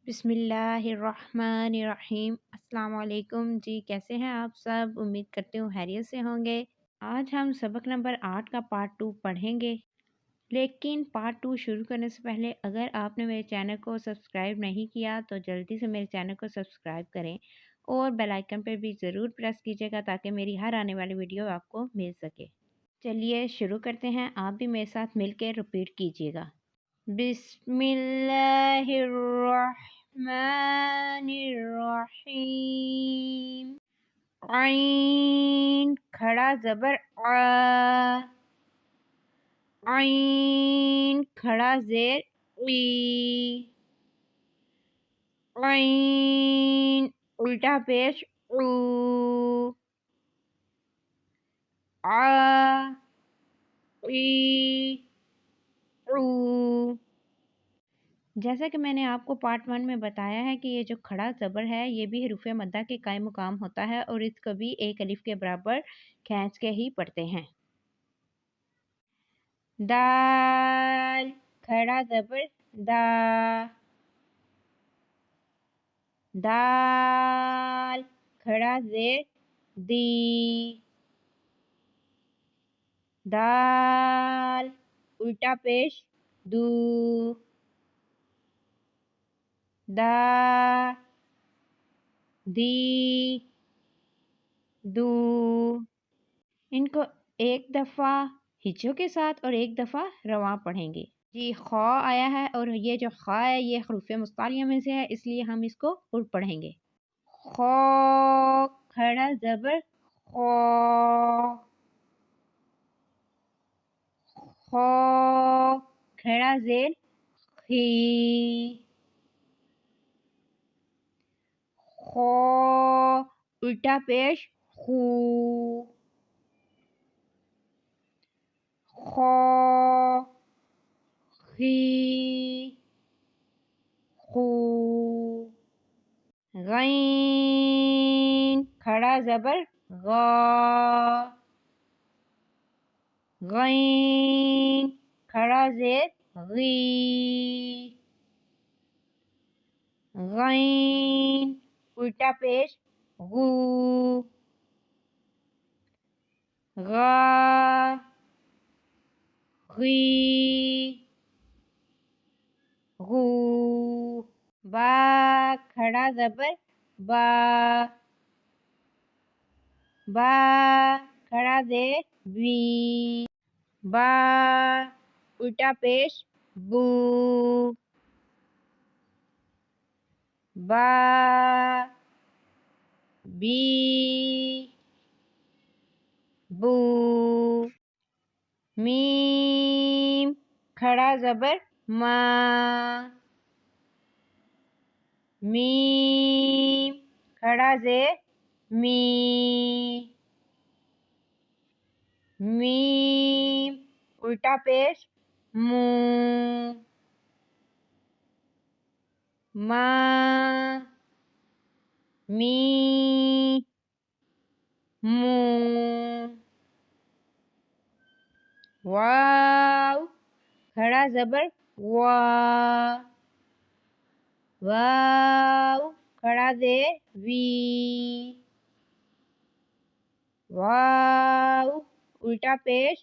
بسم اللہ الرحمن الرحیم۔ السلام علیکم جی، کیسے ہیں آپ سب؟ امید کرتی ہوں خیریت سے ہوں گے۔ آج ہم سبق نمبر 8 کا پارٹ 2 پڑھیں گے، لیکن پارٹ 2 شروع کرنے سے پہلے اگر آپ نے میرے چینل کو سبسکرائب نہیں کیا تو جلدی سے میرے چینل کو سبسکرائب کریں اور بیل آئیکن پر بھی ضرور پریس کیجیے گا تاکہ میری ہر آنے والی ویڈیو آپ کو مل سکے۔ چلیے شروع کرتے ہیں، آپ بھی میرے ساتھ مل کے رپیٹ کیجیے گا۔ بسم اللہ الرحمن الرحیم۔ عین کھڑا زبر آ، عین کھڑا زیر ای، عین الٹا پیش او، آ ای او۔ جیسا کہ میں نے آپ کو پارٹ 1 میں بتایا ہے کہ یہ جو کھڑا زبر ہے یہ بھی حروف مدہ کے قائم مقام ہوتا ہے اور اس کو بھی ایک الف کے برابر کھینچ کے ہی پڑھتے ہیں۔ دال کھڑا زبر دا، دال کھڑا زیر دی، دال الٹا پیش دو، دا دی دو۔ ان کو ایک دفعہ ہجوں کے ساتھ اور ایک دفعہ رواں پڑھیں گے۔ جی خا آیا ہے اور یہ جو خا ہے یہ حروف مستعلیہ میں سے ہے، اس لیے ہم اس کو الٹ پڑھیں گے۔ خا کھڑا زبر خا، خا کھڑا زیر خی، خو الٹا پیش خو، خو خی خو۔ غین کھڑا زبر غا، غین کھڑا زیر غی، غین الٹا پیش غو، غا غی غو۔ با کھڑا زبر با، با کھڑا زیر بی، با الٹا پیش بو، با بی بو۔ میم کھڑا زبر ما، میم کھڑا زیر می، میم الٹا پیش مو، ما می مو۔ واو کھڑا زبر وا، واو کھڑا زیر وی، واو الٹا پیش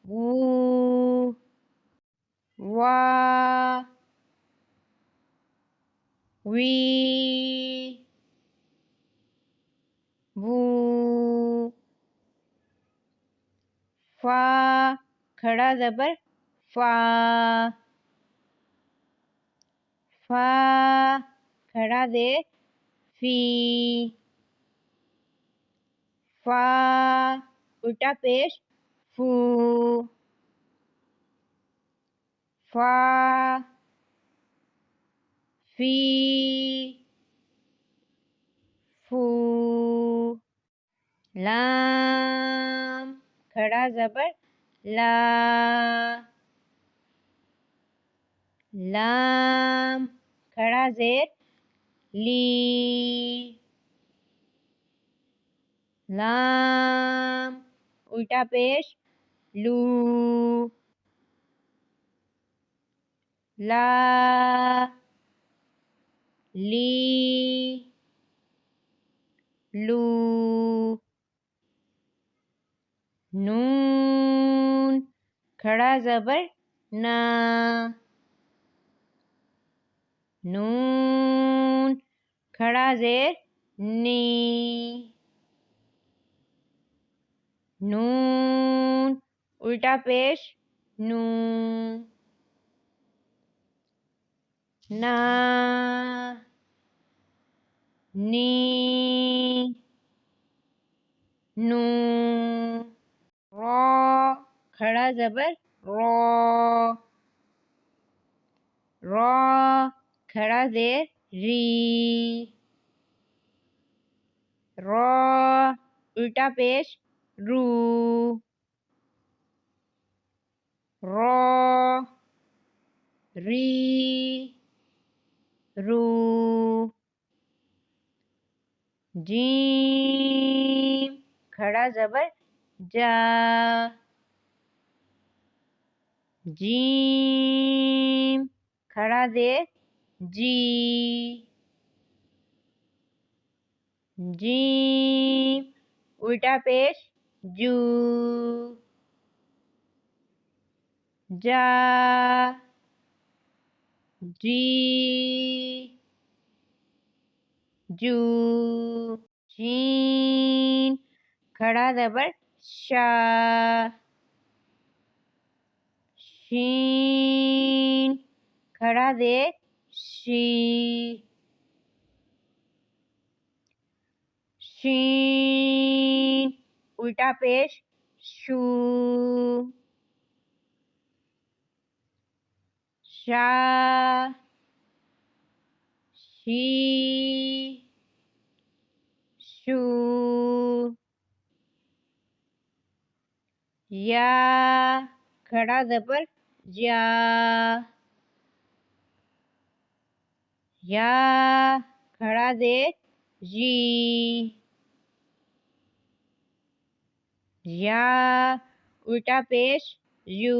وو، وا وی وو۔ فا کھڑا زبر فا، فا کھڑا زیر فی، فا الٹا پیش فو، فا فی فو۔ لام کھڑا زبر لا، لام کھڑا زیر لی، لام الٹا پیش لو، لا لی، لو، نون کھڑا زبر نا، نون کھڑا زیر نی، نون الٹا پیش نو، نا، نی، نو، را کھڑا زبر رو، را کھڑا زیر ری، را الٹا پیش رو، را، ری، رو، جیم کھڑا زبر جا، جیم کھڑا زیر جی، جیم الٹا پیش جو، جا، جی، جو، شین کھڑا زبر شا، شین کھڑا زیر شی، شین الٹا پیش شو، شا، شی، شو، یا کھڑا زبر یا، یا کھڑا زیر جی، یا الٹا پیش یو،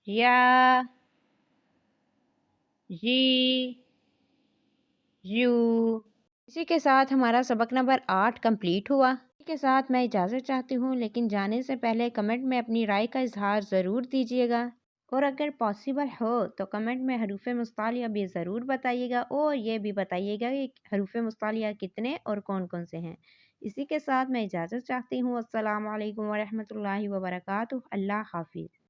یا، جی، یو۔ اسی کے ساتھ ہمارا سبق نمبر 8 کمپلیٹ ہوا۔ اسی کے ساتھ میں اجازت چاہتی ہوں، لیکن جانے سے پہلے کمنٹ میں اپنی رائے کا اظہار ضرور دیجیے گا، اور اگر پاسبل ہو تو کمنٹ میں حروف مصطلحہ بھی ضرور بتائیے گا، اور یہ بھی بتائیے گا کہ حروف مصطلحہ کتنے اور کون کون سے ہیں۔ اسی کے ساتھ میں اجازت چاہتی ہوں۔ السلام علیکم ورحمۃ اللہ وبرکاتہ۔ اللہ حافظ۔